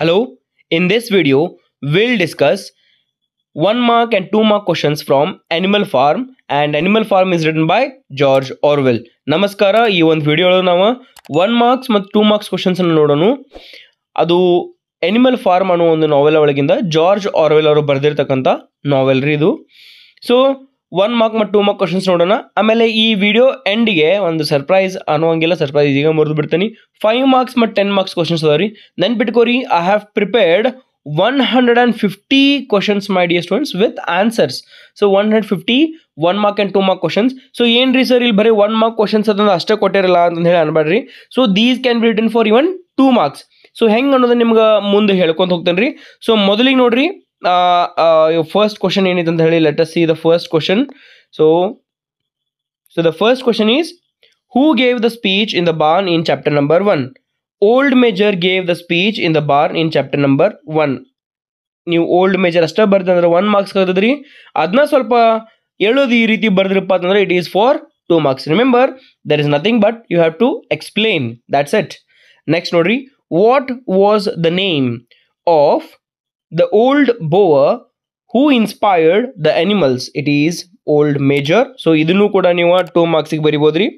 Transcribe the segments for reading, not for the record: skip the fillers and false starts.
Hello, in this video, we'll discuss 1 mark and 2 mark questions from Animal Farm, and Animal Farm is written by George Orwell. ನಮಸ್ಕಾರ. ಈ ಒಂದು video ನಾವು 1 marks ಮತ್ತು 2 marks questions ಅನ್ನು ನೋಡೋಣ. ಅದು animal form ಅನ್ನೋ ಒಂದು ನಾವೆಲ್ ಒಳಗಿಂದ ಜಾರ್ಜ್ ಆರ್ವೆಲ್ ಅವರು ಬರೆದಿರ್ತಕ್ಕಂಥ ನಾವೆಲ್ ರೀ ಇದು. ಸೊ 1 mark ಮತ್ತು 2 mark questions ನೋಡೋಣ. ಆಮೇಲೆ ಈ ವಿಡಿಯೋ ಎಂಡಿಗೆ ಒಂದು ಸರ್ಪ್ರೈಸ್ ಅನ್ನೋಂಗಿಲ್ಲ, ಸರ್ಪ್ರೈಸ್ ಈಗ ಮುರಿದು ಬಿಡ್ತೀನಿ. 5 marks ಮತ್ತು 10 marks questions ಅದಾವ್ರಿ. ನೆನ್ಪಿಟ್ಕೋರಿ, I have prepared 150 questions my dear students with answers. So 150 1 mark and 2 mark questions. So ಏನ್ರಿ ಸರ್ ಇಲ್ಲಿ ಬರೀ 1 mark questions ಅದನ್ನ ಅಷ್ಟೇ ಕೊಟ್ಟಿರಲ್ಲ ಅಂತ ಹೇಳಿ ಅನ್ಬೇಡ್ರಿ. So these can be written for even 2 marks. So ಹೆಂಗೆ ಅನ್ನೋದನ್ನ ನಿಮ್ಗೆ ಮುಂದೆ ಹೇಳ್ಕೊಂತ ಹೋಗ್ತೇನೆ ರೀ. ಸೊ ಮೊದಲಿಗೆ ನೋಡ್ರಿ, ಫಸ್ಟ್ ಕ್ವಶನ್ ಏನಿದೆ ಅಂತ ಹೇಳಿ, let us see the first question. So the first question is, who gave the speech in the born in chapter number 1? Old major gave the speech in the born in chapter number 1. ನೀವು old major ಅಷ್ಟೇ ಬರ್ದಂದ್ರೆ 1 marks ಕರೆದ್ರಿ. ಅದನ್ನ ಸ್ವಲ್ಪ ಹೇಳೋದು ಈ ರೀತಿ ಬರ್ದ್ರಪ್ಪ ಅಂತಂದ್ರೆ it is for 2 marks. Remember, there is nothing but you have to explain, that's it. Next ನೋಡ್ರಿ, what was the name of the old boar who inspired the animals? It is Old Major. So ಇದನ್ನು ಕೂಡ ನೀವು 2 marksಗೆ ಬರಿಬೋದ್ರಿ.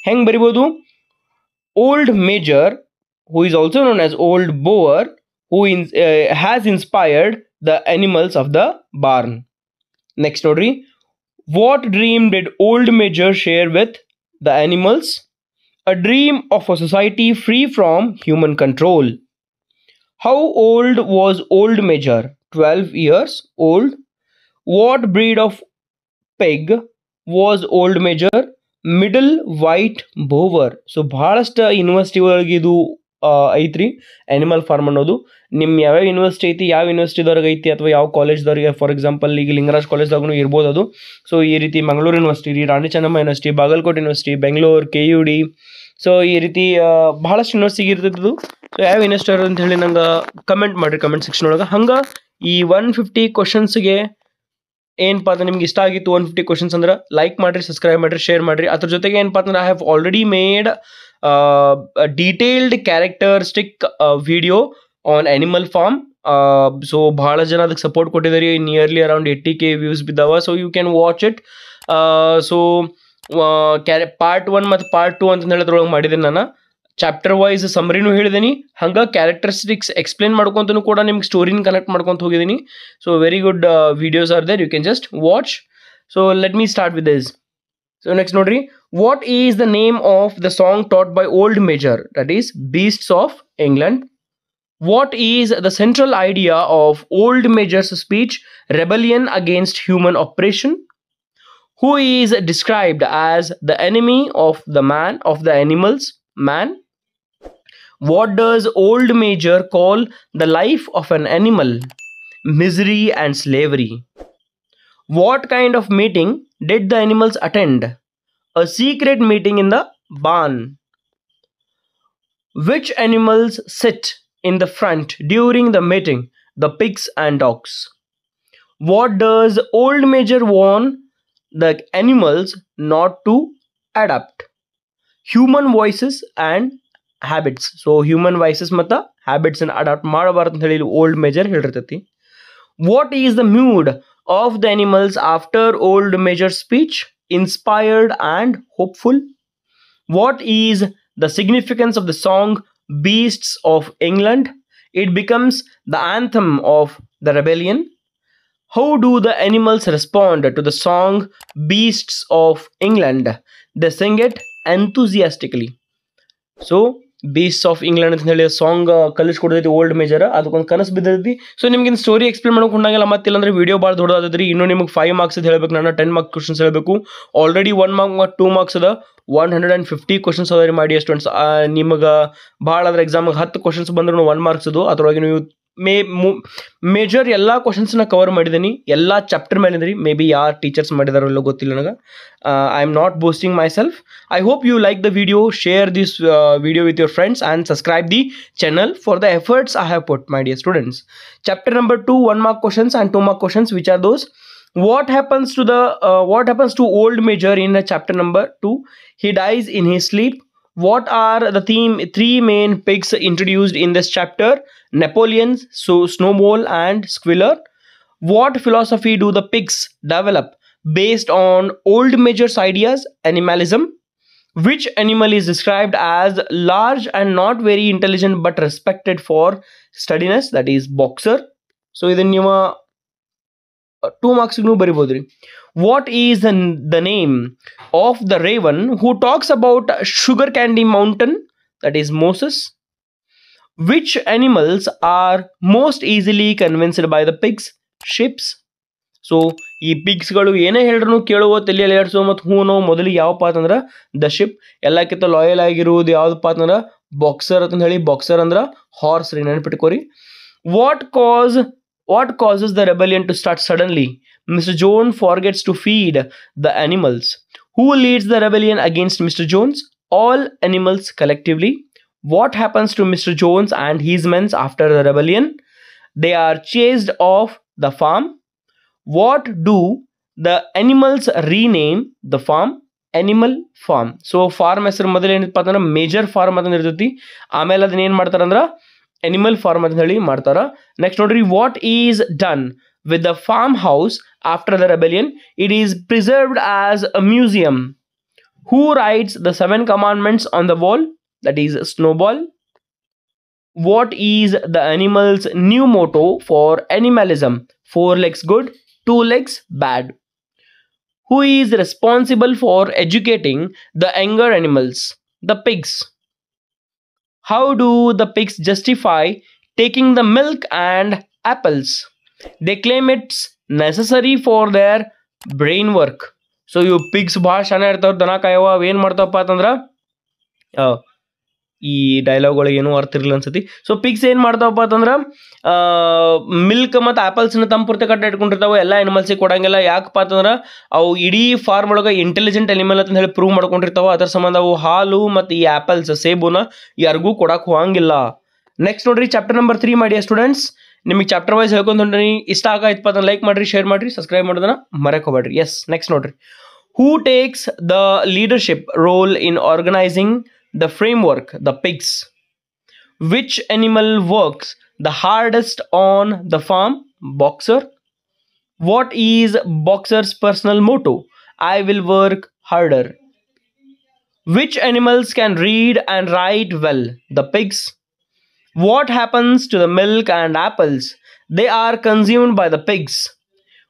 ಹೆಂಗೆ ಬರಿಬೋದು? Old Major, who is also known as old boer, who has inspired the animals of the barn. Next nodri, what dream did old major share with the animals? A dream of a society free from human control. How old was old major? 12 years old. What breed of pig was old major? Middle white boer. So ಬಹಳಷ್ಟು university ಒಳಗೆ ಇದು ಐತ್ರಿ animal form ಅನ್ನೋದು. ನಿಮ್ಮ ಯಾವ್ಯಾವ university ಐತಿ, ಯಾವ ಯೂನಿವರ್ಸಿಟಿದವ್ರಿಗೆ ಐತಿ, ಅಥವಾ ಯಾವ ಕಾಲೇಜ್ದವ್ರಿಗೆ, ಫಾರ್ ಎಕ್ಸಾಂಪಲ್ ಈಗ ಲಿಂಗರಾಜ್ ಕಾಲೇಜ್ದಾಗೂ ಇರ್ಬೋದು ಅದು. ಸೊ ಈ ರೀತಿ Mangaluru university, Rani Chennamma university, Bagalkote university, Bengaluru, KUD, so ಈ ರೀತಿ ಬಹಳಷ್ಟು ಯೂನಿವರ್ಸಿಟಿ ಇರ್ತದ್ದು. ಸೊ ಯಾವ ಯೂನಿವರ್ಸಿಟಿ ಅಂತ ಹೇಳಿ ನಂಗೆ ಕಮೆಂಟ್ ಮಾಡಿರಿ ಕಮೆಂಟ್ ಸೆಕ್ಷನ್ ಒಳಗೆ. ಹಂಗೆ ಈ 150 ಕ್ವಶನ್ಸ್ಗೆ ಏನಪ್ಪ ಅಂದ್ರೆ ನಿಮ್ಗೆ ಇಷ್ಟ ಆಗಿತ್ತು 150 ಕ್ವಶನ್ಸ್ ಅಂದ್ರೆ ಲೈಕ್ ಮಾಡಿರಿ, ಸಬ್ಸ್ಕ್ರೈಬ್ ಮಾಡಿರಿ, ಶೇರ್ ಮಾಡಿರಿ. ಅದ್ರ ಜೊತೆಗೆ ಏನಪ್ಪ ಅಂದ್ರೆ I have already made detailed characteristic video on Animal Farm. So ಭಾಳ ಜನ ಅದಕ್ಕೆ ಸಪೋರ್ಟ್ ಕೊಟ್ಟಿದ್ದಾರೆ. ನಿಯರ್ಲಿ ಅರೌಂಡ್ 80K ವ್ಯೂಸ್ ಬಿದ್ದಾವ. So you can watch it. So part 1 ಮತ್ತು ಪಾರ್ಟ್ 2 ಅಂತ ಹೇಳೋದ್ರೊಳಗೆ ಮಾಡಿದ್ದೀನಿ ನಾನು. ಚಾಪ್ಟರ್ ವೈಸ್ ಸಮ್ರಿನೂ ಹೇಳಿದ್ದೀನಿ, ಹಂಗೆ ಕ್ಯಾರೆಕ್ಟರಿಸ್ಟಿಕ್ಸ್ ಎಕ್ಸ್ಪ್ಲೇನ್ ಮಾಡ್ಕೊತನೂ ಕೂಡ ನಿಮ್ಗೆ ಸ್ಟೋರಿನ ಕನೆಕ್ಟ್ ಮಾಡ್ಕೊತ ಹೋಗಿದ್ದೀನಿ. So very good videos are there, you can just watch. So let me start with this. So next ನೋಡ್ರಿ, what is the name of the song taught by Old Major? That is Beasts of England. What is the central idea of old major's speech, rebellion against human oppression? Who is described as the enemy of the man, of the animals, man? What does old major call the life of an animal? Misery and slavery. What kind of meeting did the animals attend? A secret meeting in the barn. Which animals sit in the front during the meeting? The pigs and dogs. What does old major warn the animals not to adapt? Human voices and habits. So human voices ಮತ್ತು habits and adapt ಮಾಡಬಾರ್ದು ಅಂತ ಹೇಳಿ old major ಹೇಳಿರ್ತೈತಿ. What is the mood of the animals after old major speech? Inspired and hopeful. What is the significance of the song Beasts of England? It becomes the anthem of the rebellion. How do the animals respond to the song Beasts of England? They sing it enthusiastically. So Beasts of England ಅಂತ ಹೇಳಿ song ಕಲಿಸ್ಕೊಡ್ತೈತಿ old major. ಅದಕ್ಕೊಂದು ಕನಸು ಬಿದ್ದೈತಿ. So ನಿಮ್ಗೆ story explain ಮಾಡೋಕೆ ಹೊಂದಾಗಿಲ್ಲ, ಮತ್ತಿಲ್ಲ ಅಂದ್ರೆ video ಭಾಳ ದೊಡ್ಡದಾದ್ರಿ. ಇನ್ನೂ ನಿಮ್ಗೆ 5 marks ಹೇಳಬೇಕು, ನಾನು 10 mark ಕ್ವಶನ್ಸ್ ಹೇಳಬೇಕು. ಆಲ್ರೆಡಿ 1 mark ಮತ್ತು 2 marks ಅದ. 150 ಕ್ವಶನ್ಸ್ ಅದ ರೀ ಮಾಡಿ ಸ್ಟೂಡೆಂಟ್ಸ್. ನಿಮಗೆ ಭಾಳ ಅದ್ರ ಎಕ್ಸಾಮಿಗೆ 10 ಕ್ವಶನ್ಸ್ ಬಂದ್ರು 1 marks ಅದು. ಅದ್ರೊಳಗೆ ನೀವು ಮೇಜರ್ ಎಲ್ಲ ಕ್ವಶನ್ಸ್ನ ಕವರ್ ಮಾಡಿದ್ದೀನಿ, ಎಲ್ಲ ಚಾಪ್ಟರ್ ಮೇಲಿದ್ರಿ. ಮೇ ಬಿ ಯಾರು ಟೀಚರ್ಸ್ ಮಾಡಿದಾರೋ ಇಲ್ಲ ಗೊತ್ತಿಲ್ಲ ನನಗೆ. I am not boasting myself. I hope you like the video. Share this video with your friends and subscribe the channel for the efforts I have put my dear students. Chapter number 2 1 mark questions and 2 mark questions. Which are those? What happens to old major in chapter number 2? He dies in his sleep. What are the three main pigs introduced in this chapter? Napoleon, so Snowball, and Squealer. What philosophy do the pigs develop based on old majors' ideas? Animalism. Which animal is described as large and not very intelligent but respected for steadiness? That is boxer. So ಇದನ್ನ ನೀವು 2 marks ಬರಿಬೋದ್ರಿ. What is the name of the raven who talks about sugar candy mountain? That is Moses. Which animals are most easily convinced by the pigs? Ships. So ಈ ಪಿಗ್ಸ್ಗಳು ಏನೇ ಹೇಳ್ರು ಕೇಳುವ ತಲೆಯಲ್ಲಿ ಏರ್ಸೋ ಮತ್ತು ಹೂನೋ ಮೊದಲಿಗೆ ಯಾವಪ್ಪ ಅಂತಂದ್ರೆ the ship. ಎಲ್ಲಕ್ಕಿಂತ ಲಾಯಲ್ ಆಗಿರುವುದು ಯಾವ್ದಪ್ಪ ಅಂತಂದ್ರೆ ಬಾಕ್ಸರ್ ಅಂತ ಹೇಳಿ. ಬಾಕ್ಸರ್ ಅಂದ್ರೆ ಹಾರ್ಸ್ ರೀ, ನೆನಪಿಟ್ಕೋರಿ. What causes the rebellion to start suddenly? Mister Jones forgets to feed the animals. Who leads the rebellion against mister Jones? All animals collectively. What happens to mister Jones and his men's after the rebellion? They are chased off the farm. What do the animals rename the farm? Animal farm. So farm ಹೆಸರು ಮೊದಲು ಏನಪ್ಪ ಅಂತಂದ್ರೆ major form ಅಂತ ಇರ್ತೈತಿ. ಆಮೇಲೆ ಅದನ್ನ ಏನು ಮಾಡ್ತಾರಂದ್ರೆ ಅನಿಮಲ್ ಫಾರ್ಮ್ ಅಂತ ಹೇಳಿ ಮಾಡ್ತಾರ. ನೆಕ್ಸ್ಟ್ ನೋಡ್ರಿ, what is done with the farm house after the rebellion? It is preserved as a museum. Who rights the 7 commandments on the wall? That is Snowball. What is the animal's new motto for animalism? 4 legs good, 2 legs bad. Who is responsible for educating the younger animals? The pigs. How do the pigs justify taking the milk and apples? They claim it's necessary for their brain work. So you pigs ಭಾಳ ಶಾನೆ ಇರ್ತಾವ, ದನ ಕಾಯವ, ಅವು ಏನು ಮಾಡ್ತಾವಪ್ಪ ಅಂತಂದ್ರೆ ಈ ಡೈಲಾಗ್ಗಳಿಗೆ ಏನೂ ಅರ್ಥ ಇರಲಿಲ್ಲ ಅನ್ಸತಿ. ಸೊ ಪಿಗ್ಸ್ ಏನು ಮಾಡ್ತಾವಪ್ಪ ಅಂತಂದ್ರೆ ಮಿಲ್ಕ್ ಮತ್ತು ಆ್ಯಪಲ್ಸ್ನ ತಮ್ಮ ಪೂರ್ತಿ ಕಟ್ಟ ಇಟ್ಕೊಂಡಿರ್ತಾವೆ. ಎಲ್ಲ ಅನಿಮಲ್ಸಿಗೆ ಕೊಡಂಗಿಲ್ಲ. ಯಾಕಪ್ಪ ಅಂತಂದ್ರೆ ಅವು ಇಡೀ ಫಾರ್ಮ್ ಒಳಗೆ ಇಂಟೆಲಿಜೆಂಟ್ ಅನಿಮಲ್ ಅಂತ ಹೇಳಿ ಪ್ರೂವ್ ಮಾಡ್ಕೊಂಡಿರ್ತಾವೆ. ಅದರ ಸಂಬಂಧ ಅವು ಹಾಲು ಮತ್ತು ಈ ಆ್ಯಪಲ್ಸ್ ಸೇಬುನ ಯಾರಿಗೂ ಕೊಡಕ್ಕೆ ಹೋಗಂಗಿಲ್ಲ. ನೆಕ್ಸ್ಟ್ ನೋಡ್ರಿ, ಚಾಪ್ಟರ್ ನಂಬರ್ 3 ಮಾಡಿ ಸ್ಟೂಡೆಂಟ್ಸ್. ನಿಮಗೆ ಚಾಪ್ಟರ್ ವೈಸ್ ಹೇಳ್ಕೊಂಡ್ರಿ. ಇಷ್ಟ ಆಗೈತಪ್ಪ ಅದನ್ನ ಲೈಕ್ ಮಾಡಿರಿ, ಶೇರ್ ಮಾಡಿರಿ, ಸಬ್ಸ್ಕ್ರೈಬ್ ಮಾಡೋದನ್ನ ಮರೆಯಕ್ಕೆ ಹೋಗ್ಬೇಡ್ರಿ. ಎಸ್, ನೆಕ್ಸ್ಟ್ ನೋಡ್ರಿ, who takes the leadership role in organizing the framework? The pigs. Which animal works the hardest on the farm? Boxer. What is Boxer's personal motto? I will work harder. Which animals can read and write well? The pigs. What happens to the milk and apples? They are consumed by the pigs.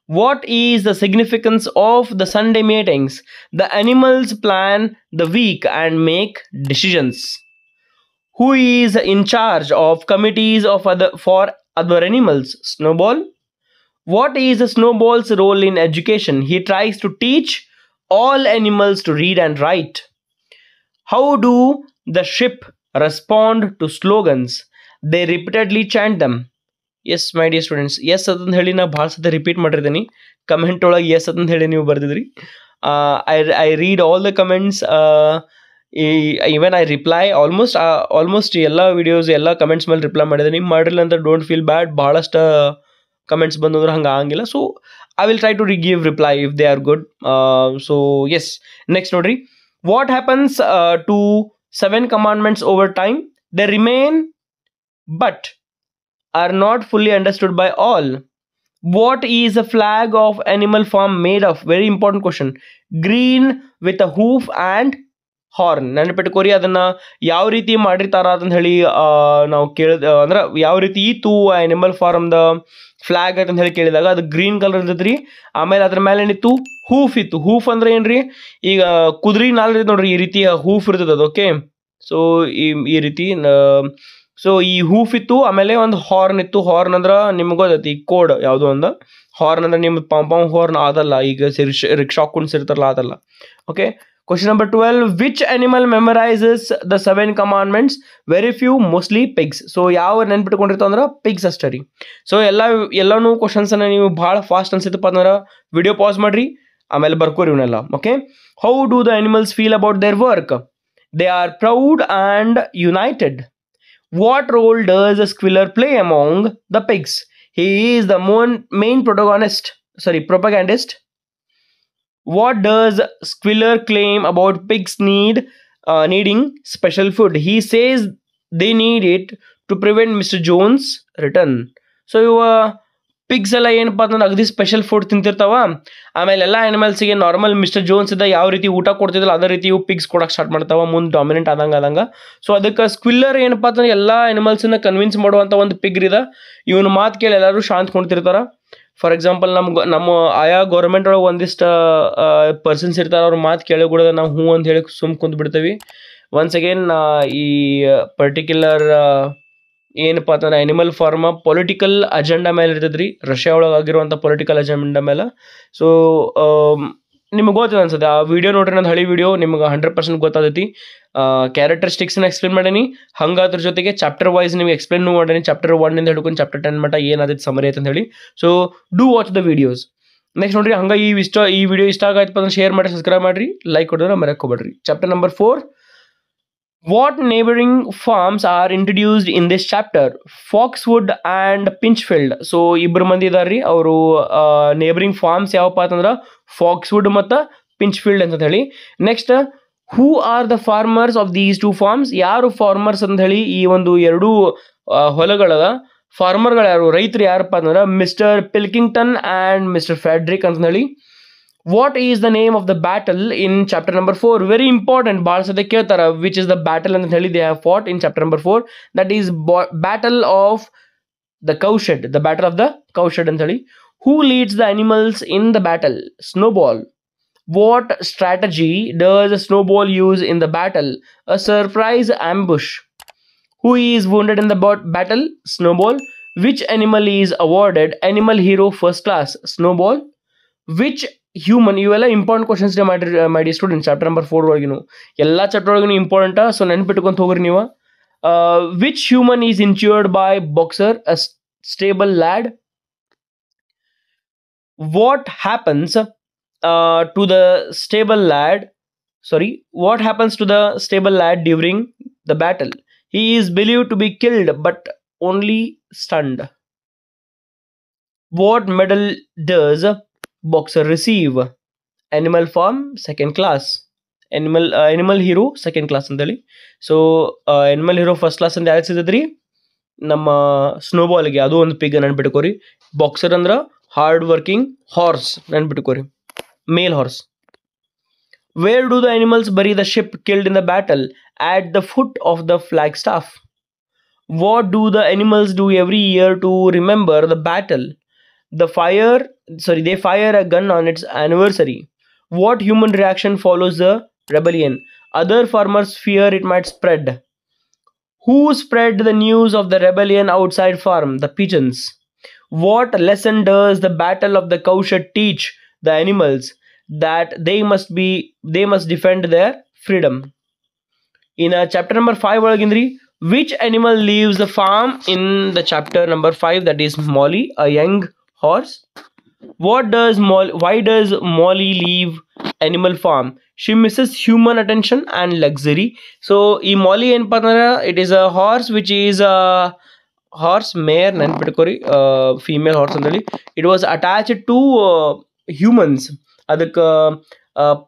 What is the significance of the Sunday meetings? The animals plan the week and make decisions. Who is in charge of committees for other animals? Snowball. What is the Snowball's role in education? He tries to teach all animals to read and write. How do the sheep respond to slogans? They repeatedly chant them. Yes my dear students, yes ಅಂತ ಹೇಳಿ ನಾ ಭಾಳ ಸತಿ repeat ಮಾಡಿರ್ತೀನಿ. Comment ಒಳಗೆ S ಅಂತ ಹೇಳಿ ನೀವು ಬರ್ದಿದ್ರಿ. I read all the comments. Even I reply almost ಎಲ್ಲ ವಿಡಿಯೋಸ್ ಎಲ್ಲ ಕಮೆಂಟ್ಸ್ ಮೇಲೆ ರಿಪ್ಲೈ ಮಾಡಿದ್ದೀನಿ. ಮಾಡಿರಲಿಲ್ಲ ಅಂತ ಡೋಂಟ್ ಫೀಲ್ ಬ್ಯಾಡ್. ಭಾಳಷ್ಟು ಕಮೆಂಟ್ಸ್ ಬಂದಂದ್ರೆ ಹಂಗೆ ಆಗಂಗಿಲ್ಲ. So I will try to give reply if they are good. So yes, next ನೋಡ್ರಿ, what happens to 7 commandments over time? They remain but are not fully understood by all. What is the flag of animal farm made of? Very important question. Green with a hoof and horn. ನೆನಪಿಟ್ಕೋರಿ, ಅದನ್ನ ಯಾವ ರೀತಿ ಮಾಡಿರ್ತಾರ ಅಂತ ಹೇಳಿ ನಾವು ಅಂದ್ರೆ ಯಾವ ರೀತಿ ಇತ್ತು ಅನಿಮಲ್ ಫಾರ್ಮ್ದ ಫ್ಲಾಗ್ ಅಂತ ಹೇಳಿ ಕೇಳಿದಾಗ ಅದು ಗ್ರೀನ್ ಕಲರ್ ಇರ್ತೈತ್ರಿ. ಆಮೇಲೆ ಅದ್ರ ಮೇಲೆ ಏನಿತ್ತು? ಹೂಫ್ ಇತ್ತು. ಹೂಫ್ ಅಂದ್ರೆ ಏನ್ರಿ? ಈಗ ಕುದುರೆ ನಾಲ್ ನೋಡ್ರಿ, ಈ ರೀತಿ ಹೂಫ್ ಇರ್ತದೆ ಅದು. ಓಕೆ, ಸೊ ಈ ರೀತಿ ಸೊ ಈ ಹೂಫ್ ಇತ್ತು. ಆಮೇಲೆ ಒಂದು ಹಾರ್ನ್ ಇತ್ತು. ಹಾರ್ನ್ ಅಂದ್ರೆ ನಿಮ್ಗೆ ಗೊತ್ತೈತಿ, ಕೋಡ್ ಯಾವುದೋ ಒಂದು ಹಾರ್ನ್ ಅಂದ್ರೆ ನಿಮ್ಮ ಪಾಂಪಾಂಗ್ ಹಾರ್ನ್ ಅದಲ್ಲ, ಈಗ ರಿಕ್ಷಾ ಕುಣಿಸಿರ್ತಾರಲ್ಲ ಅದಲ್ಲ. Okay, question number 12, which animal memorises the 7 commandments? Very few, mostly pigs. So ಯಾವ ನೆನ್ಪಿಟ್ಕೊಂಡಿರ್ತಾವ ಅಂದ್ರೆ ಪಿಗ್ಸ್ ಅಷ್ಟೇ ರೀ. ಸೊ ಎಲ್ಲನೂ ಕ್ವಶನ್ಸನ್ನ ನೀವು ಭಾಳ ಫಾಸ್ಟ್ ಅನ್ಸಿತ್ತಪ್ಪ ಅಂದ್ರೆ ವಿಡಿಯೋ ಪಾಸ್ ಮಾಡಿರಿ, ಆಮೇಲೆ ಬರ್ಕೋರಿ ಇವನ್ನೆಲ್ಲ. Okay, how do the animals feel about their work? They are proud and United. What role does a squealer play among the pigs? He is the main propagandist. What does Squealer claim about pigs' need needing special food. He says they need it to prevent Mr. Jones' return. So ಇವ pigs ಎಲ್ಲ ಏನಪ್ಪ ಅಂತಂದ್ರೆ ಅಗದಿ special food ತಿಂತಿರ್ತಾವ. ಆಮೇಲೆ ಎಲ್ಲ ಆನಿಮಲ್ಸ್ಗೆ normal mister Jones ಇದ್ದ ಯಾವ ರೀತಿ ಊಟ ಕೊಡ್ತಿದ್ರಲ್ಲ ಅದೇ ರೀತಿ ಇವು ಪಿಗ್ಸ್ ಕೊಡಕ್ಕೆ ಸ್ಟಾರ್ಟ್ ಮಾಡ್ತಾವ ಮುಂದೆ ಡಾಮಿನೆಂಟ್ ಆದಂಗೆ. ಸೊ ಅದಕ್ಕೆ ಸ್ಕ್ವಿಲ್ಲರ್ ಏನಪ್ಪ ಅಂತಂದ್ರೆ ಎಲ್ಲ ಆನಿಮಲ್ಸನ್ನ ಕನ್ವಿನ್ಸ್ ಮಾಡುವಂಥ ಒಂದು ಪಿಗ್ ಇದೆ. ಇವನು ಮಾತು ಕೇಳಿ ಎಲ್ಲರೂ ಶಾಂತ ಕುಣ್ತಿರ್ತಾರ. ಫಾರ್ ಎಕ್ಸಾಂಪಲ್ ನಮ್ಮ ಆಯಾ ಗೌರ್ಮೆಂಟ್ ಒಳಗೆ ಒಂದಿಷ್ಟು ಪರ್ಸನ್ಸ್ ಇರ್ತಾರೆ, ಅವ್ರ ಮಾತು ಕೇಳಿ ಕೂಡ ನಾವು ಹ್ಞೂ ಅಂತ ಹೇಳಿ ಸುಮ್ ಕುಂತು ಬಿಡ್ತೀವಿ. ಒನ್ಸ್ ಅಗೇನ್ ಈ ಪರ್ಟಿಕ್ಯುಲರ್ ಏನಪ್ಪ ಅಂತಂದ್ರೆ ಅನಿಮಲ್ ಫಾರ್ಮ ಪೊಲಿಟಿಕಲ್ ಅಜೆಂಡಾ ಮೇಲೆ ಇರ್ತದ್ರಿ, ರಷ್ಯಾ ಒಳಗೆ ಆಗಿರುವಂಥ ಪೊಲಿಟಿಕಲ್ ಅಜೆಂಡಾ ಮೇಲೆ. ಸೊ ನಿಮ್ಗೆ ಗೊತ್ತಿದೆ ಅನ್ಸುತ್ತೆ, ಆ ವಿಡಿಯೋ ನೋಡ್ರಿ, ನಂದು ಹಳಿ ವಿಡಿಯೋ ನಿಮ್ಗೆ 100% ಗೊತ್ತಾಗೈತಿ. ಕ್ಯಾರೆಕ್ಟರಿಸ್ಟಿಕ್ಸ್ನ ಎಕ್ಸ್ಪ್ಲೇನ್ ಮಾಡೀನಿ, ಹಂಗೆ ಅದ್ರ ಜೊತೆಗೆ ಚಾಪ್ಟರ್ ವೈಸ್ ನಿಮ್ಗೆ ಎಕ್ಸ್ಪ್ಲೇನ್ ಮಾಡೀನಿ. ಚಾಪ್ಟರ್ 1 ಹಿಡ್ಕೊಂಡು ಚಾಪ್ಟರ್ 10 ಮಟ್ಟ ಏನಾದೈತೆ ಸಮರಿ ಐತೆ ಅಂತ ಹೇಳಿ. So do watch the videos. Next ನೋಡ್ರಿ, ಹಂಗೆ ಈ ವಿಡಿಯೋ ಇಷ್ಟ ಆಗೈತಪ್ಪ ಅಂದ್ರೆ ಶೇರ್ ಮಾಡಿ, ಸಬ್ಸ್ಕ್ರೈಬ್ ಮಾಡಿರಿ, ಲೈಕ್ ಕೊಡೋದ್ರೆ ಮರೆಯೋಕೋಬೇಡ್ರಿ. Chapter number 4. What neighboring farms are introduced in this chapter? Foxwood and Pinchfield. So ಇಬ್ಬರು ಮಂದಿ ಇದಾರ್ರಿ, ಅವರು ನೇಬರಿಂಗ್ ಫಾರ್ಮ್ಸ್ ಯಾವಪ್ಪ ಅಂತಂದ್ರೆ ಫಾಕ್ಸ್ವುಡ್ ಮತ್ತು ಪಿಂಚ್ಫೀಲ್ಡ್ ಅಂತ ಹೇಳಿ. Next, who are the farmers of these 2 farms? ಯಾರು ಫಾರ್ಮರ್ಸ್ ಅಂತ ಹೇಳಿ ಈ ಒಂದು 2 ಹೊಲಗಳದ ಫಾರ್ಮರ್ಗಳು ಯಾರು, ರೈತರು ಯಾರಪ್ಪ ಅಂತಂದ್ರೆ mister Pilkington and mister Frederick ಅಂತ ಹೇಳಿ. What is the name of the battle in chapter number 4? Very important, ಭಾಳ ಸದ ಕೇಳ್ತಾರ ವಿಚ್ ಇಸ್ ದ ಬ್ಯಾಟಲ್ ಅಂತ ಹೇಳಿ. They have fought in chapter number 4. That is battle of the Cowshed, the battle of the Cowshed ಅಂತ ಹೇಳಿ. Who leads the animals in the battle? Snowball. What strategy does Snowball use in the battle? A surprise ambush. Who is wounded in the battle? Snowball. Which animal is awarded Animal Hero First Class? Snowball. Which human? ಇವೆಲ್ಲ important questions ಮಾಡಿ student. Chapter number 4 ಒಳಗಿನು ಎಲ್ಲ chapter ಒಳಗಿನು important. So ನೆನ್ಪಿಟ್ಕೊಂತ ಹೋಗ್ರಿ ನೀವು. Which human is injured by Boxer? A stable lad. What happens to the stable lad? What happens to the stable lad during the battle? He is believed to be killed but only stunned. What medal does boxer receive? Animal farm second class. Animal hero second class ಅಂತೇಳಿ. So animal hero first class ಅಂತ ಯಾರು ಸಿಗದ್ರಿ? ನಮ್ಮ ಸ್ನೋಬಾಲ್ಗೆ. ಅದು ಒಂದು pig ನೆನ್ಬಿಟ್ಕೋರಿ. Boxer ಅಂದ್ರೆ ಹಾರ್ಡ್ ವರ್ಕಿಂಗ್ ಹಾರ್ಸ್ ನೆನ್ಬಿಟ್ಕೋರಿ, male horse. Where do the animals bury the ship killed in the battle? At the foot of the flagstaff. What do the animals do every year to remember the battle? They fire a gun on its anniversary. What human reaction follows the rebellion? Other farmers fear it might spread. Who spread the news of the rebellion outside farm? The pigeons. What lesson does the battle of the cowshed teach the animals? That they must defend their freedom. In chapter number 5 ಒಳಗಿಂದ್ರಿ, which animal leaves the farm in the chapter number 5? That is Molly, a young horse. Why does Molly leave animal farm? She misses human attention and luxury. So ಈ Molly ಏನಪ್ಪ ಅಂದ್ರೆ it is a horse which is a horse mare ನೆನ್ಪಿಟ್ಕೋರಿ, female horse ಅಂತೇಳಿ. It was attached to humans. ಅದಕ್ಕೆ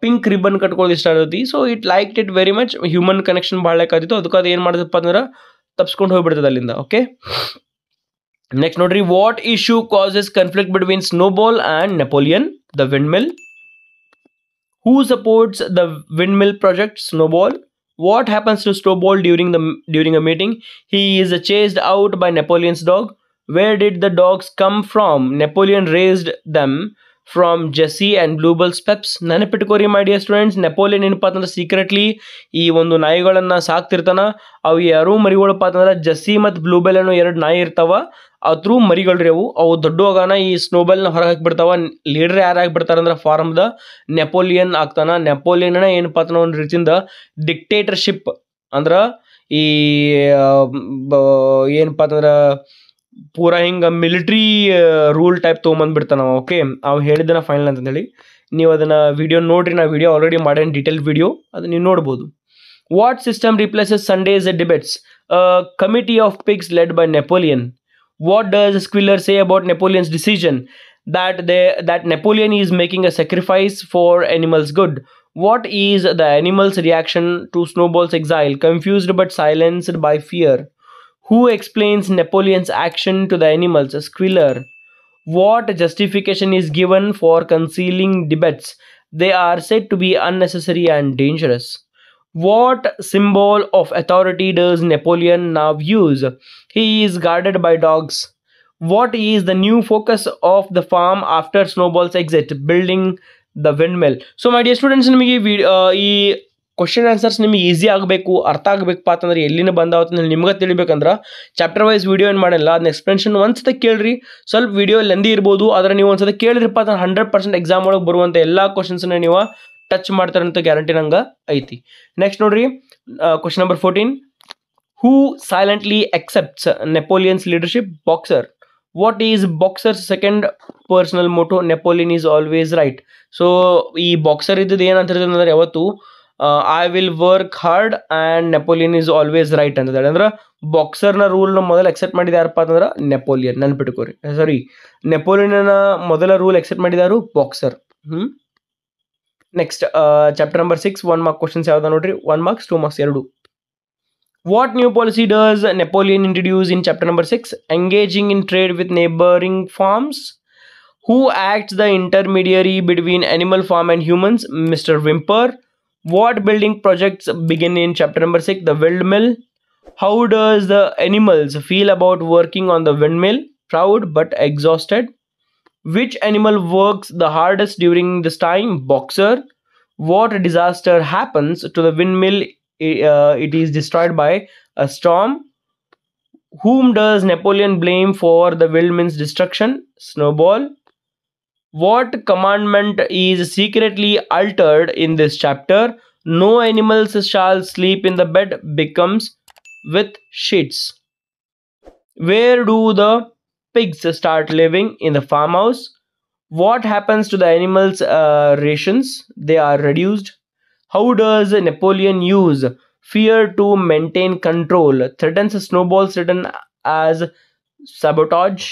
pink ribbon ಕಟ್ಕೊಳ್ಳೋದು ಇಷ್ಟ ಆಗತಿ. So like it very much. Human connection ಭಾಳ ಬೇಕಾದಿತ್ತು, ಅದಕ್ಕೆ ಅದು ಏನು ಮಾಡಿದಪ್ಪ ಅಂದ್ರೆ ತಪ್ಸ್ಕೊಂಡು ಹೋಗ್ಬಿಡ್ತದೆ ಅಲ್ಲಿಂದ. ಓಕೆ, ನೆಕ್ಸ್ಟ್ ನೋಡ್ರಿ, what issue causes conflict between Snowball and Napoleon? The windmill. Who supports the windmill project? Snowball. What happens to Snowball during a meeting? He is chased out by Napoleon's dog. Where did the dogs come from? Napoleon raised them from Jessie and Bluebell's pups. ನೆನಪಿಟ್ಕೋರಿ my dear students, Napoleon ಏನಪ್ಪ ಅಂತಂದ್ರೆ secretly ಈ ಒಂದು ನಾಯಿಗಳನ್ನು ಸಾಕ್ತಿರ್ತಾನ. ಅವು ಯಾರು ಮರಿಗಳಪ್ಪ ಅಂತಂದ್ರೆ Jessie ಮತ್ತು ಬ್ಲೂಬೆಲ್ ಅನ್ನೋ 2 ನಾಯಿ ಇರ್ತಾವ, ಅದ್ರ ಮರಿಗಳ್ರಿ ಅವು ದೊಡ್ಡವಾಗನ ಈ ಸ್ನೋಬೆಲ್ನ ಹೊರಗೆ ಹಾಕಿಬಿಡ್ತಾವ. ಲೀಡರ್ ಯಾರು ಆಗಿಬಿಡ್ತಾರಂದ್ರೆ ಫಾರ್ಮ್ದ ನೆಪೋಲಿಯನ್ ಆಗ್ತಾನ. ನೆಪೋಲಿಯನ್ ಏನಪ್ಪ ಅಂತಂದ್ರೆ ಒಂದು ರೀತಿಯಿಂದ ಡಿಕ್ಟೇಟರ್ಶಿಪ್ ಅಂದ್ರೆ ಈ ಏನಪ್ಪ ಅಂತಂದ್ರೆ ಪೂರಾ ಹಿಂಗೆ ಮಿಲಿಟ್ರಿ ರೂಲ್ ಟೈಪ್ ತೊಗೊಂಬಂದ್ಬಿಡ್ತಾನ. ಓಕೆ, ಅವು ಹೇಳಿದ್ದನ ಫೈನಲ್ ಅಂತಂದೇಳಿ. ನೀವು ಅದನ್ನು ವಿಡಿಯೋ ನೋಡ್ರಿ, ನಾ ವಿಡಿಯೋ ಆಲ್ರೆಡಿ ಮಾಡೇನಿ, ಡೀಟೇಲ್ ವಿಡಿಯೋ, ಅದು ನೀವು ನೋಡ್ಬೋದು. What system replaces Sundays debates? Committee of pigs led by Napoleon. What does Squealer say about Napoleon's decision that Napoleon is making a sacrifice for animals' good? What is the animal's reaction to Snowball's exile? Confused but silenced by fear. Who explains Napoleon's action to the animals? Squealer. What justification is given for concealing debates? They are said to be unnecessary and dangerous. What symbol of authority does Napoleon now use? He is guarded by dogs. What is the new focus of the farm after Snowball's exit? Building the windmill. So, my dear students, ನಿಮಗೆ ಈ question answers ನಿಮಗೆ easy ಆಗಬೇಕು, ಅರ್ಥ ಆಗಬೇಕಪ್ಪ ಅಂತಂದ್ರೆ ಎಲ್ಲಿನ ಬಂದಾವತ್ತ ನಿಮ್ಗೆ ತಿಳಿಬೇಕಂದ್ರೆ chapter wise video ಏನು ಮಾಡಿಲ್ಲ, ಅದನ್ನ ಎಕ್ಸ್ಪ್ಲೆನೇಷನ್ ಒಂದ್ಸತ ಕೇಳ್ರಿ. ಸ್ವಲ್ಪ ವಿಡಿಯೋ ಲೆಂದಿ ಇರ್ಬೋದು, ಆದರೆ ನೀವು ಒಂದ್ಸತ ಕೇಳಿದ್ರಪ್ಪ ಅಂದ್ರೆ 100% ಎಕ್ಸಾಮ್ ಒಳಗೆ ಬರುವಂಥ ಎಲ್ಲ ಕ್ವಶನ್ಸ್ನ ನೀವು ಟಚ್ ಮಾಡ್ತಾರಂತ ಗ್ಯಾರಂಟಿ ನಂಗೆ ಐತಿ. ನೆಕ್ಸ್ಟ್ ನೋಡ್ರಿ, question number 14. Who silently accepts Napoleon's leadership? Boxer. What is Boxer's second personal motto? Napoleon is always right. So ಈ ಬಾಕ್ಸರ್ ಇದ್ದದ್ದು ಏನಂತಿರ್ತದೆ ಅಂದ್ರೆ ಯಾವತ್ತು I will work hard and Napoleon is always right ಅಂತ ಹೇಳಿ. ಅಂದ್ರೆ ಬಾಕ್ಸರ್ನ ರೂಲ್ನ ಮೊದಲು ಎಕ್ಸೆಪ್ಟ್ ಮಾಡಿದ ಯಾರಪ್ಪ ಅಂತಂದ್ರೆ ನೆಪೋಲಿಯನ್, ನೆನ್ಪಿಟ್ಕೋರಿ. ಸಾರಿ, ನೆಪೋಲಿಯನ್ನ ಮೊದಲ ರೂಲ್ ಎಕ್ಸೆಪ್ಟ್ ಮಾಡಿದಾರು Boxer. Next chapter number 6 1 mark questions ಯಾವ್ದು ನೋಡ್ರಿ. 1 ಮಾರ್ಕ್ಸ್ 2 ಮಾರ್ಕ್ಸ್ ಎರಡು. What new policy does Napoleon introduce in chapter number 6? Engaging in trade with neighboring farms. Who acts the intermediary between animal farm and humans? Mr. Whymper. What building projects begin in chapter number 6? The windmill. How does the animals feel about working on the windmill? Proud but exhausted. Which animal works the hardest during this time? Boxer. What disaster happens to the windmill? It is destroyed by a storm. Whom does Napoleon blame for the windmill's destruction? Snowball. What commandment is secretly altered in this chapter? No animals shall sleep in the bed becomes with sheets. Where do the pigs start living? In the farmhouse. What happens to the animals' rations? They are reduced. How does Napoleon use fear to maintain control? Threatens Snowball's written as sabotage.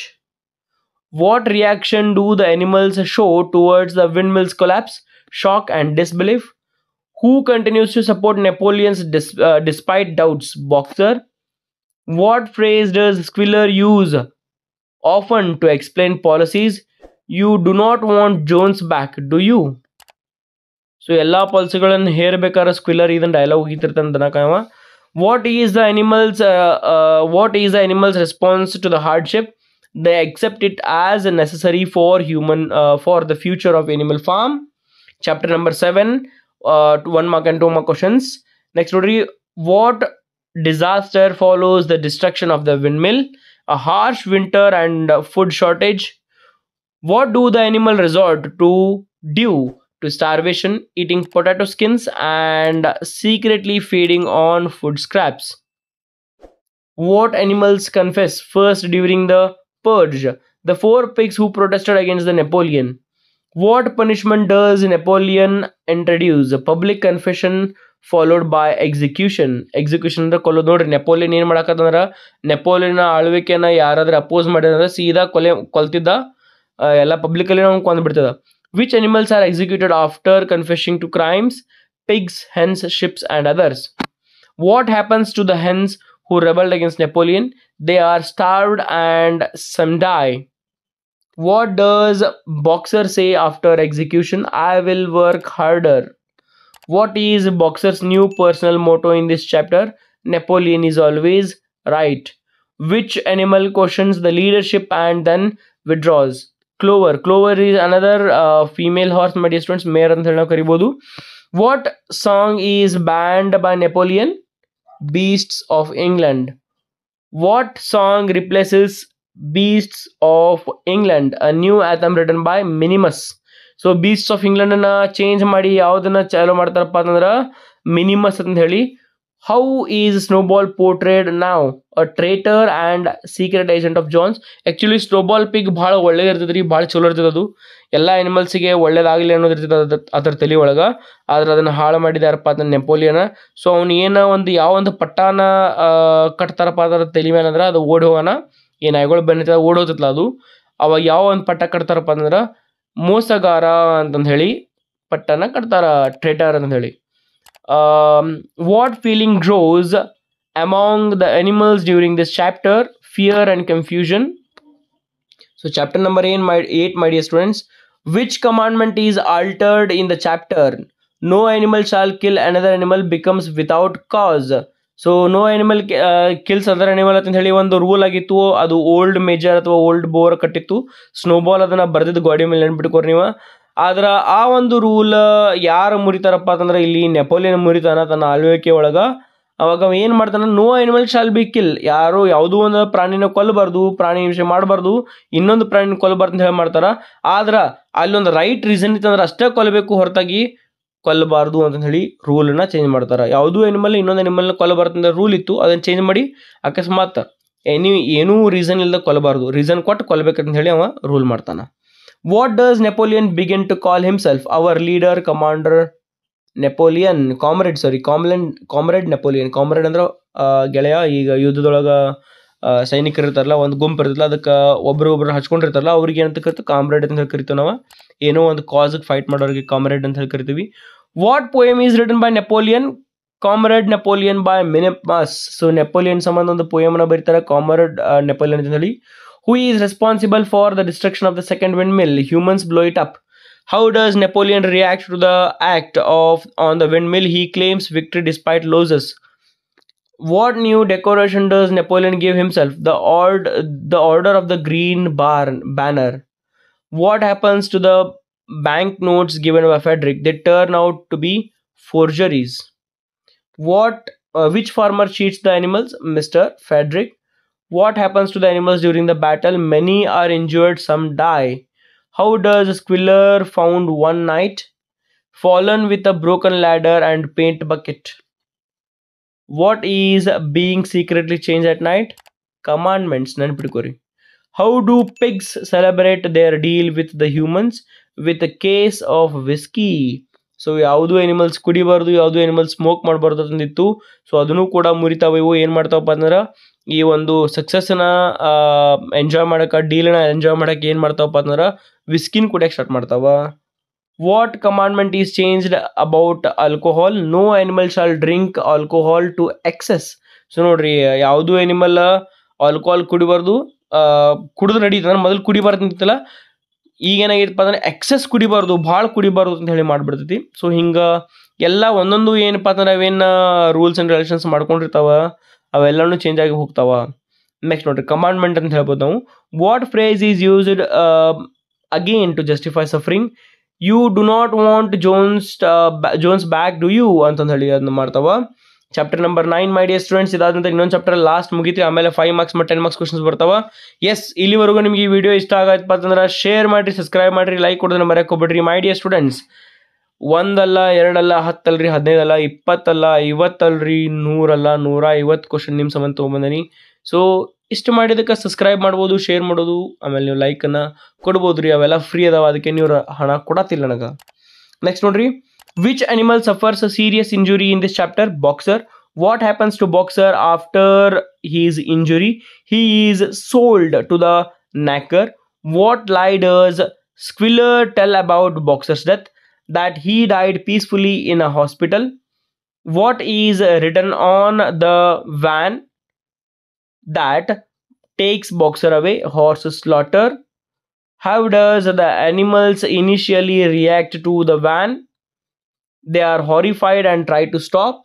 What reaction do the animals show towards the windmill's collapse? Shock and disbelief. Who continues to support Napoleon's despite doubts? Boxer. What phrase does Squealer use often to explain policies? You do not want Jones back, do you? ಸೊ ಎಲ್ಲ ಪಾಲಿಸಿಗಳನ್ನು ಹೇರ್ಬೇಕಾದ್ರೆ Squealer ಇದನ್ನ dialogue ಹೋಗಿತಿರ್ತಾನ. What is the animals response to the hardship? They accept it as necessary for for the future of animal farm. Chapter number 7 1 mark and 2 mark questions. Next ನೋಡ್ರಿ, what disaster follows the destruction of the windmill? A harsh winter and food shortage. What do the animal resort to due to starvation? Eating potato skins and secretly feeding on food scraps. What animals confess first during the purge? The 4 pigs who protested against the Napoleon. What punishment does Napoleon introduce? A public confession followed by execution. Execution ಅಂದ್ರೆ ಕೊಲ್ಲೋದು. ನೋಡ್ರಿ, Napoleon ಏನು ಮಾಡಕತ್ತಂದ್ರೆ Napoleon ಆಳ್ವಿಕೆನ ಯಾರಾದ್ರೂ oppose ಮಾಡಿದ್ರೆ ಸೀದಾ ಕೊಲ್ತಿದ್ದ, ಎಲ್ಲ ಪಬ್ಲಿಕಲ್ಲಿ ನಾವು ಕೊಂದ್ಬಿಡ್ತದ. Which animals are executed after confessing to crimes? Pigs, hens, ships, and others. What happens to the hens who rebelled against Napoleon? They are starved and some die. What does Boxer say after execution? I will work harder. What is Boxer's new personal motto in this chapter? Napoleon is always right. Which animal questions the leadership and then withdraws? Clover. Clover is another female horse, my dear students. Mare ಅಂತ ಹೇಳಿ ನಾವು ಕರಿಬಹುದು. What song is banned by Napoleon? Beasts of England. What song replaces Beasts of England? A new anthem written by Minimus. So Beasts of England ಅನ್ನ change ಮಾಡಿ ಯಾವುದನ್ನ ಚಾಲೂ ಮಾಡ್ತಾರಪ್ಪ ಅಂತಂದ್ರೆ ಮಿನಿಮಸ್ ಅಂತ ಹೇಳಿ. How is Snowball portrayed now? A traitor and secret agent of Jones. Actually Snowball pig ಭಾಳ ಒಳ್ಳೇದು ಇರ್ತದೆ ರೀ, ಭಾಳ ಚಲೋ ಇರ್ತದೆ. ಅದು ಎಲ್ಲ ಅನಿಮಲ್ಸಿಗೆ ಒಳ್ಳೇದಾಗಲಿ ಅನ್ನೋದು ಇರ್ತದೆ ಅದರ ತಲೆ ಒಳಗೆ. ಆದ್ರೆ ಅದನ್ನು ಹಾಳು ಮಾಡಿದಾರಪ್ಪ ಅದನ್ನ ನೆಪೋಲಿಯನ. ಸೊ ಅವ್ನು ಏನೋ ಒಂದು ಯಾವೊಂದು ಪಟ್ಟಾನ ಕಟ್ತಾರಪ್ಪ ಅದರ ತಲೆ ಮೇಲೆ ಅಂದ್ರೆ ಅದು ಓಡಿ ಹೋಗೋಣ, ಈ ನಾಯಿಗಳು ಬಂದಿರ್ತದೆ ಓಡೋತಲ್ಲ ಅದು. ಅವಾಗ ಯಾವ ಒಂದು ಪಟ್ಟ ಕಟ್ತಾರಪ್ಪ ಅಂದ್ರೆ ಮೋಸಗಾರ ಅಂತಂದು ಹೇಳಿ ಪಟ್ಟನ ಕಟ್ತಾರ ಟ್ರೇಟರ್ ಅಂತ ಹೇಳಿ. What feeling grows among the animals during this chapter? Fear and confusion. So chapter number 8, my dear students. Which commandment is altered in the chapter? No animal shall kill another animal becomes without cause. So no animal kills other animal ಅಂತ ಹೇಳಿ ಒಂದು rule ಆಗಿತ್ತು. ಅದು Old Major ಅಥವಾ old boar ಕಟ್ಟಿತ್ತು. Snowball ಅದನ್ನ ಬರ್ದಿದ್ದು ಗಾಡಿ ಮೇಲೆ ನೆನ್ಬಿಟ್ಕೋರಿ ನೀವು. ಆದ್ರೆ ಆ ಒಂದು ರೂಲ್ ಯಾರು ಮುರಿತಾರಪ್ಪ ಅಂತಂದ್ರೆ ಇಲ್ಲಿ ನೆಪೋಲಿಯನ್ ಮುರಿತಾನ ತನ್ನ ಆಳ್ವಿಕೆ ಒಳಗ. ಅವಾಗ ಅವ ಏನು ಮಾಡ್ತಾನೆ, no animal shall be kill, ಯಾರು ಯಾವುದೋ ಒಂದು ಪ್ರಾಣಿನ ಕೊಲ್ಲಬಾರ್ದು, ಪ್ರಾಣಿ ಹಿಂಸೆ ಮಾಡಬಾರ್ದು, ಇನ್ನೊಂದು ಪ್ರಾಣಿನ ಕೊಲ್ಲಬಾರ್ದು ಅಂತ ಹೇಳಿ ಮಾಡ್ತಾರ. ಆದ್ರೆ ಅಲ್ಲೊಂದು ರೈಟ್ ರೀಸನ್ ಇತ್ತಂದ್ರೆ ಅಷ್ಟೇ ಕೊಲ್ಲಬೇಕು, ಹೊರತಾಗಿ ಕೊಲ್ಲಬಾರ್ದು ಅಂತ ಹೇಳಿ ರೂಲ್ನ ಚೇಂಜ್ ಮಾಡ್ತಾರೆ. ಯಾವುದೋ ಅನಿಮಲ್ ಇನ್ನೊಂದು ಅನಿಮಲ್ನ ಕೊಲ್ಲಬಾರ್ದು ರೂಲ್ ಇತ್ತು, ಅದನ್ನು ಚೇಂಜ್ ಮಾಡಿ ಅಕಸ್ಮಾತ್ ಏನೂ ರೀಸನ್ ಇಲ್ಲದ ಕೊಲ್ಲಬಾರ್ದು, ರೀಸನ್ ಕೊಟ್ಟು ಕೊಲ್ಲಬೇಕಂತ ಹೇಳಿ ಅವ ರೂಲ್ ಮಾಡ್ತಾನೆ. What does Napoleon begin to call himself? Our leader, commander Napoleon, comrade Napoleon. Comrade ಅಂದ್ರೆ ಗೆಳೆಯ. ಈಗ ಯುದ್ಧದೊಳಗೆ ಸೈನಿಕರು ಇರ್ತಾರಲ್ಲ, ಒಂದು ಗುಂಪು ಇರ್ತಲ್ಲ, ಅದಕ್ಕೆ ಒಬ್ರು ಹಚ್ಕೊಂಡಿರ್ತಾರಲ್ಲ, ಅವ್ರಿಗೆ ಏನಂತ ಕರಿತೀವಿ? ಕಾಮ್ರೇಡ್ ಅಂತ ಹೇಳಿ ಕರಿತೀವಿ ನಾವು. ಏನೋ ಒಂದು ಕಾಸ್ಗೆ ಫೈಟ್ ಮಾಡೋರಿಗೆ ಕಾಮ್ರೇಡ್ ಅಂತ ಹೇಳಿ ಕರಿತೀವಿ. What poem is written by Napoleon? Comrade Napoleon by Minimus. So Napoleon ಸಂಬಂಧ ಒಂದು ಪೋಯಮ್ನ ಬರೀತಾರೆ ಕಾಮ್ರೇಡ್ ನೆಪೋಲಿಯನ್ ಅಂತ ಹೇಳಿ. Who is responsible for the destruction of the second windmill? Humans blow it up. How does Napoleon react to the act on the windmill? He claims victory despite losses. What new decoration does Napoleon give himself? The order of the green banner. What happens to the banknotes given by Frederick? They turn out to be forgeries. Which farmer cheats the animals? Mr. Frederick. What happens to the animals during the battle? Many are injured, some die. How does a squirrel found one night? Fallen with a broken ladder and paint bucket. What is being secretly changed at night? Commandments. Nanpidkori. How do pigs celebrate their deal with the humans? With a case of whiskey. So ಯಾವುದು animals ಕುಡಿಬಾರ್ದು, ಯಾವುದು animals smoke ಮಾಡಬಾರ್ದು ಅಂತಂದಿತ್ತು. So ಅದನ್ನು ಕೂಡ ಮುರಿತಾವೆ. ಇವು ಏನು ಮಾಡ್ತಾವಪ್ಪ ಅಂದ್ರೆ ಈ ಒಂದು ಸಕ್ಸಸ್ನ ಎಂಜಾಯ್ ಮಾಡೋಕೆ, ಡೀಲ್ನ ಎಂಜಾಯ್ ಮಾಡೋಕೆ ಏನು ಮಾಡ್ತಾವಪ್ಪ ಅಂದ್ರೆ ವಿಸ್ಕಿನ್ ಕುಡಿಯೋಕೆ ಸ್ಟಾರ್ಟ್ ಮಾಡ್ತಾವ. What commandment is changed about alcohol? No animal shall drink alcohol to excess. So ನೋಡ್ರಿ, ಯಾವುದು ಅನಿಮಲ್ ಆಲ್ಕೋಹಾಲ್ ಕುಡಿಬಾರ್ದು, ಕುಡಿದು ನಡೀತಂದ್ರೆ ಮೊದಲು ಕುಡಿಬಾರ್ದು ಅಂತಿತ್ತಲ್ಲ, ಈಗ ಏನಾಗಿತ್ತಪ್ಪ ಅಂದ್ರೆ ಎಕ್ಸೆಸ್ ಕುಡಿಬಾರ್ದು, ಭಾಳ ಕುಡಿಬಾರ್ದು ಅಂತ ಹೇಳಿ ಮಾಡಿಬಿಡ್ತೈತಿ. ಸೊ ಹಿಂಗೆ ಎಲ್ಲ ಒಂದೊಂದು ಏನಪ್ಪ ಅಂದ್ರೆ ಅವೇನು ರೂಲ್ಸ್ ಆ್ಯಂಡ್ ರೆಗ್ಯುಲೇಷನ್ಸ್ ಮಾಡ್ಕೊಂಡಿರ್ತಾವ, ಅವೆಲ್ಲನೂ ಚೇಂಜ್ ಆಗಿ ಹೋಗ್ತಾವ. ನೆಕ್ಸ್ಟ್ ನೋಡ್ರಿ, ಕಮಾಂಡ್ಮೆಂಟ್ ಅಂತ ಹೇಳ್ಬೋದು ನಾವು. What phrase is used again to justify suffering? You do not want Jones back do you ಅಂತಂದು ಹೇಳಿ ಅದನ್ನ ಮಾಡ್ತಾವ. Chapter number 9 my dear students. ಇದಾದ ನಂತರ ಇನ್ನೊಂದು ಚಾಪ್ಟರ್ ಲಾಸ್ಟ್ ಮುಗಿತು. ಆಮೇಲೆ 5 ಮಾರ್ಕ್ಸ್ ಮತ್ತು 10 ಮಾರ್ಕ್ಸ್ ಕ್ವಶನ್ಸ್ ಬರ್ತಾವ. ಎಸ್, ಇಲ್ಲಿವರೆಗೂ ನಿಮಗೆ ಈ ವಿಡಿಯೋ ಇಷ್ಟ ಆಗತ್ತಪ್ಪ ಅಂತಂದ್ರೆ ಶೇರ್ ಮಾಡಿರಿ, ಸಬ್ಸ್ಕ್ರೈಬ್ ಮಾಡಿರಿ, ಲೈಕ್ ಕೊಡೋದನ್ನ ಮರೆಯಕ್ಕೆ ಹೋಗ್ಬಿಡ್ರಿ. ಮೈ ಡಿಯರ್ ಸ್ಟೂಡೆಂಟ್ಸ್, 1 ಅಲ್ಲ 2 ಅಲ್ಲ 10 ಅಲ್ರಿ, 15 ಅಲ್ಲ 20 ಅಲ್ಲ 50 ಅಲ್ರಿ, 100 ಅಲ್ಲ 150 ಕ್ವಶನ್ ನಿಮ್ಮ ಸಂಬಂಧ ತೊಗೊಂಬಂದೀನಿ. ಸೊ ಇಷ್ಟು ಮಾಡಿದಕ್ಕೆ ಸಬ್ಸ್ಕ್ರೈಬ್ ಮಾಡ್ಬೋದು, ಶೇರ್ ಮಾಡೋದು, ಆಮೇಲೆ ನೀವು ಲೈಕನ್ನು ಕೊಡ್ಬೋದು ರೀ. ಅವೆಲ್ಲ ಫ್ರೀ ಅದಾವ, ಅದಕ್ಕೆ ನೀವು ಹಣ ಕೊಡತ್ತಿಲ್ಲ ನನಗೆ. ನೆಕ್ಸ್ಟ್ ನೋಡ್ರಿ, which animal suffers a serious injury in this chapter? Boxer. What happens to boxer after his injury? He is sold to the knacker. What lie does Squealer tell about boxer's death? That he died peacefully in a hospital. What is written on the van that takes boxer away? Horse slaughter. How does the animals initially react to the van? They are horrified and try to stop.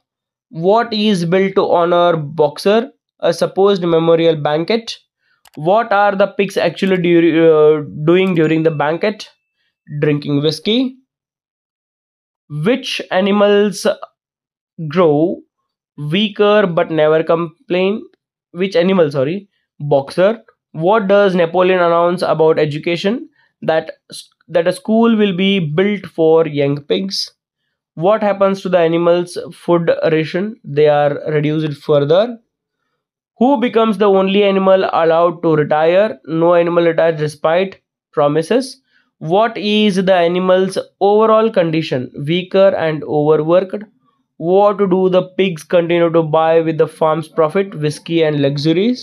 What is built to honor boxer? A supposed memorial banquet. What are the pigs actually doing during the banquet? Drinking whiskey. Which animals grow weaker but never complain? Which animal, sorry? Boxer. What does Napoleon announce about education? That a school will be built for young pigs. What happens to the animals' food ration? They are reduced further. Who becomes the only animal allowed to retire? No animal retires despite promises. What is the animal's overall condition? Weaker and overworked. What do the pigs continue to buy with the farm's profit? Whiskey and luxuries.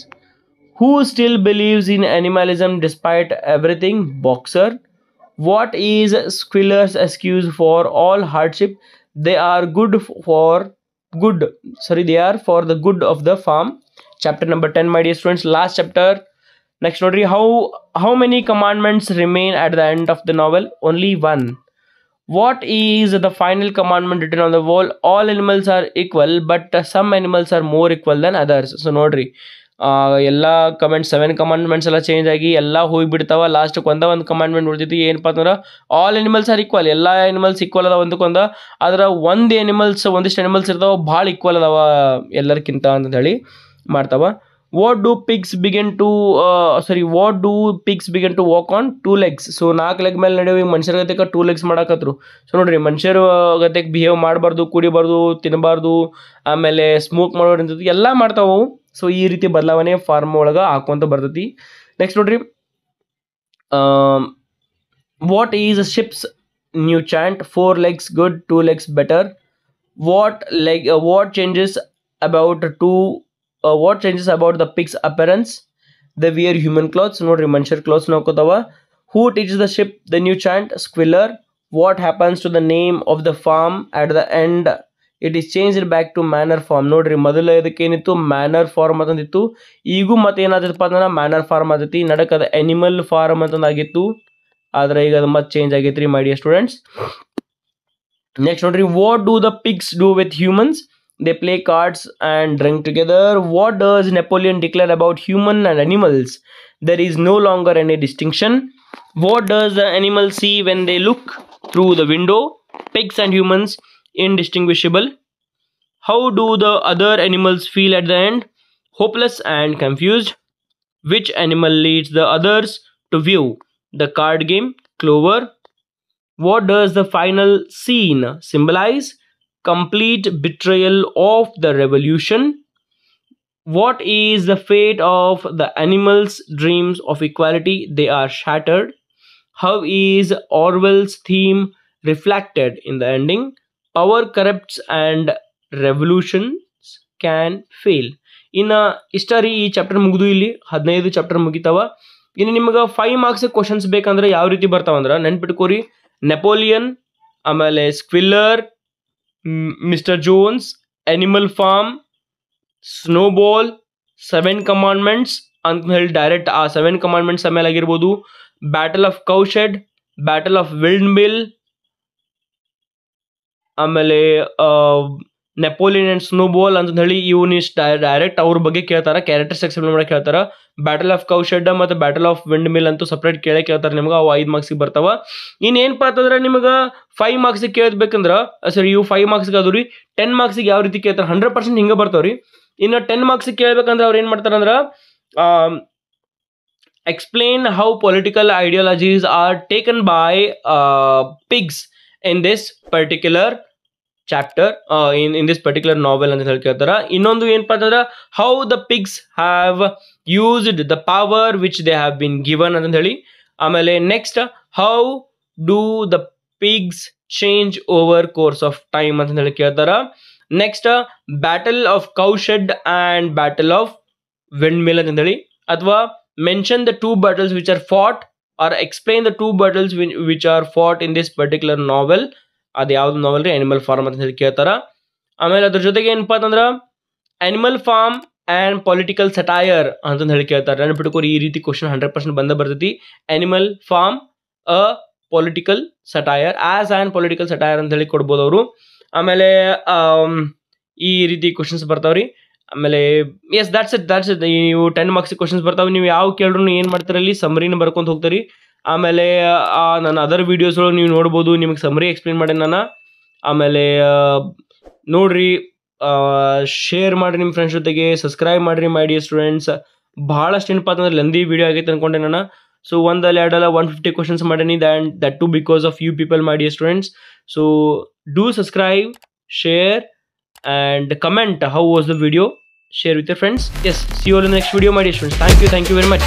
Who still believes in animalism despite everything? Boxer. What is Squiller's excuse for all hardship? They are they are for the good of the farm. Chapter number 10, my dear students, last chapter. Next notary, how many commandments remain at the end of the novel? Only one. What is the final commandment written on the wall? All animals are equal, but some animals are more equal than others. So ನೋಡ್ರಿ ಎಲ್ಲ comments 7 commandments ಎಲ್ಲ change ಆಗಿ ಎಲ್ಲ ಹೋಗಿಬಿಡ್ತಾವ. ಲಾಸ್ಟ್ಗೆ ಒಂದು commandment ಉಳಿದೈತಿ. ಏನಪ್ಪ ಅಂದ್ರೆ all animals are equal, ಎಲ್ಲ ಅನಿಮಲ್ಸ್ ಈಕ್ವಲ್ ಅದಾವ ಒಂದಕ್ಕೊಂದು. ಆದ್ರೆ ಒಂದಿಷ್ಟು ಅನಿಮಲ್ಸ್ ಇರ್ತಾವ ಭಾಳ ಈಕ್ವಲ್ ಅದಾವ ಎಲ್ಲರಿಗಿಂತ ಅಂತ ಹೇಳಿ ಮಾಡ್ತಾವ. what do pigs begin to walk on 2 legs? So 4 leg ಮೇಲೆ ನಡೆಯುವ ಮನುಷ್ಯರ ಗತೆಗೆ 2 legs ಮಾಡಾಕತ್ರು. ಸೊ ನೋಡ್ರಿ, ಮನುಷ್ಯರು ಗತೆಗೆ ಬಿಹೇವ್ ಮಾಡಬಾರ್ದು, ಕುಡಿಬಾರ್ದು, ತಿನ್ನಬಾರ್ದು, ಆಮೇಲೆ ಸ್ಮೋಕ್ ಮಾಡೋದು ಎಲ್ಲ ಮಾಡ್ತಾವು. ಸೊ ಈ ರೀತಿ ಬದಲಾವಣೆ ಫಾರ್ಮ್ ಒಳಗೆ ಹಾಕೊಂತ ಬರ್ತೈತಿ. ನೆಕ್ಸ್ಟ್ ನೋಡ್ರಿ, what is ships new chant? 4 legs good, 2 legs better. What changes about the pig's appearance? They wear human clothes. ನೋಡ್ರಿ, ಮನುಷ್ಯರ clothes ನೋಡ್ಕೋತಾವ. Who teaches the ship the new chant? Squiller. What happens to the name of the farm at the end? It is changed back to manor farm. ನೋಡ್ರಿ, ಮೊದಲ ಇದಕ್ಕೆ ಏನಿತ್ತು manner form ಅಂತಂದಿತ್ತು. ಈಗೂ ಮತ್ತೆ ಏನಾದಪ್ಪ ಅಂದ್ರೆ manner form ಆಗೈತಿ. ನಡಕದ animal form ಅಂತಂದಾಗಿತ್ತು, ಆದ್ರೆ ಈಗ ಅದು ಮತ್ತೆ ಚೇಂಜ್ ಆಗೈತ್ರಿ ಮೈ ಡಿಯರ್ ಸ್ಟೂಡೆಂಟ್ಸ್. ನೆಕ್ಸ್ಟ್ ನೋಡ್ರಿ, what do the pigs do with humans? They play cards and drink together. What does Napoleon declare about human and animals? There is no longer any distinction. What does the animal see when they look through the window? Pigs and humans indistinguishable. How do the other animals feel at the end? Hopeless and confused. Which animal leads the others to view? The card game. Clover. What does the final scene symbolize? Complete betrayal of the revolution. What is the fate of the animals' dreams of equality? They are shattered. How is Orwell's theme reflected in the ending? Power corrupts and revolutions can fail. ಇನ್ನು ಇಷ್ಟರಿ ಈ chapter ಮುಗಿದು ಇಲ್ಲಿ 15 chapter ಮುಗಿತಾವ. ಇನ್ನು ನಿಮಗೆ 5 marks questions ಬೇಕಂದ್ರೆ ಯಾವ ರೀತಿ ಬರ್ತಾವಂದ್ರೆ ನೆನ್ಪಿಟ್ಕೋರಿ, ನೆಪೋಲಿಯನ್, ಆಮೇಲೆ Squealer, mister Jones, Animal Farm, Snowball, 7 commandments ಅಂತ ಹೇಳಿ ಡೈರೆಕ್ಟ್ ಆ 7 ಕಮಾಂಡ್ಮೆಂಟ್ಸ್ ಆಮೇಲೆ ಆಗಿರ್ಬೋದು. Battle of Cowshed, battle of windmill, ಆಮೇಲೆ ನೆಪೋಲಿಯನ್ ಅಂಡ್ ಸ್ನೋಬಾಲ್ ಅಂತ ಹೇಳಿ ಇವನು ಡೈರೆಕ್ಟ್ ಅವ್ರ ಬಗ್ಗೆ ಕೇಳ್ತಾರ, ಕ್ಯಾರೆಕ್ಟರ್ಸ್ ಎಕ್ಸ್ಪ್ಲೇನ್ ಮಾಡಕ್ಕೆ ಹೇಳ್ತಾರ. ಬ್ಯಾಟಲ್ ಆಫ್ ಕೌಶೆಡ್ ಮತ್ತು ಬ್ಯಾಟಲ್ ಆಫ್ ವಿಂಡ್ ಮಿಲ್ ಅಂತೂ ಸಪ್ರೇಟ್ ಕೇಳ್ತಾರೆ ನಿಮ್ಗೆ, ಅವು 5 ಮಾರ್ಕ್ಸಿಗೆ ಬರ್ತಾವ. ಇನ್ನೇನಪ್ಪ ಅಂತಂದ್ರೆ ನಿಮಗೆ 5 ಮಾರ್ಕ್ಸಿಗೆ ಕೇಳ್ಬೇಕಂದ್ರೆ ಇವು 5 ಮಾರ್ಕ್ಸ್ಗೆ ಅದು ರೀ. 10 ಮಾರ್ಕ್ಸಿಗೆ ಯಾವ ರೀತಿ ಕೇಳ್ತಾರೆ 100% ಹಿಂಗೆ ಬರ್ತಾವ್ರಿ. ಇನ್ನು 10 ಮಾರ್ಕ್ಸಿಗೆ ಕೇಳ್ಬೇಕಂದ್ರೆ ಅವ್ರು ಏನು ಮಾಡ್ತಾರಂದ್ರೆ explain how political ideologies are taken by pigs in this particular chapter, in this particular novel ಅಂತ ಹೇಳಿ ಕೇಳ್ತಾರ. ಇನ್ನೊಂದು ಏನಪ್ಪ ಅಂತಂದ್ರೆ how the pigs have used the power which they have been given ಅಂತ ಹೇಳಿ. ಆಮೇಲೆ next how do the pigs change over course of time ಅಂತ ಹೇಳಿ ಕೇಳ್ತಾರ. Next battle of Cowshed and battle of windmill ಅಂತ ಹೇಳಿ, ಅಥವಾ mention the 2 battles which are fought or explain the 2 battles which are fought in this particular novel. ಅದು ಯಾವ್ದು ನಾವೆಲ್ ರೀ, animal form ಅಂತ ಹೇಳಿ ಕೇಳ್ತಾರ. ಆಮೇಲೆ ಅದ್ರ ಜೊತೆಗೆ ಏನಪ್ಪಾ ಅಂತಂದ್ರೆ Animal Farm and political satire ಅಂತಂದು ಹೇಳಿ ಕೇಳ್ತಾರೆ. ನೆನಪಿಟ್ಕೋರಿ, ಈ ರೀತಿ ಕ್ವಶನ್ 100% ಬಂದ ಬರ್ತೈತಿ. Animal Farm a political satire, as and political satire ಅಂತ ಹೇಳಿ ಕೊಡ್ಬೋದು ಅವರು. ಆಮೇಲೆ ಈ ರೀತಿ ಕ್ವಶನ್ಸ್ ಬರ್ತಾವ್ರಿ. ಆಮೇಲೆ ಎಸ್ ದಾಟ್ಸ್ ಇಟ್. ನೀವು 10 ಮಾರ್ಕ್ಸ್ ಕ್ವಶನ್ಸ್ ಬರ್ತಾವೆ. ನೀವು ಯಾವ ಕೇಳ್ರು ಏನು ಮಾಡ್ತಾರೆ ಅಲ್ಲಿ ಸಮರಿನ ಬರ್ಕೊಂತ ಹೋಗ್ತೀರಿ. ಆಮೇಲೆ ನನ್ನ ಅದರ್ ವೀಡಿಯೋಸ್ಗಳು ನೀವು ನೋಡ್ಬೋದು, ನಿಮಗೆ ಸಮರಿ ಎಕ್ಸ್ಪ್ಲೇನ್ ಮಾಡಿ ನಾನು. ಆಮೇಲೆ ನೋಡ್ರಿ, ಶೇರ್ ಮಾಡಿರಿ ನಿಮ್ಮ ಫ್ರೆಂಡ್ಸ್ ಜೊತೆಗೆ, ಸಬ್ಸ್ಕ್ರೈಬ್ ಮಾಡಿರಿ ಮೈ ಡಿಯರ್ ಸ್ಟೂಡೆಂಟ್ಸ್. ಭಾಳಷ್ಟು ಏನಪ್ಪ ಅಂತಂದ್ರೆ ಲೆಂದಿ ವೀಡಿಯೋ ಆಗೈತೆ ಅನ್ಕೊಂಡೆ ನಾನು. ಸೊ 150 ಕ್ವಶನ್ಸ್ ಮಾಡೀನಿ, that to because of you people my dear students. So do subscribe, share and comment how was the video. Share with your friends. Yes, see you all in the next video my dear students. Thank you very much.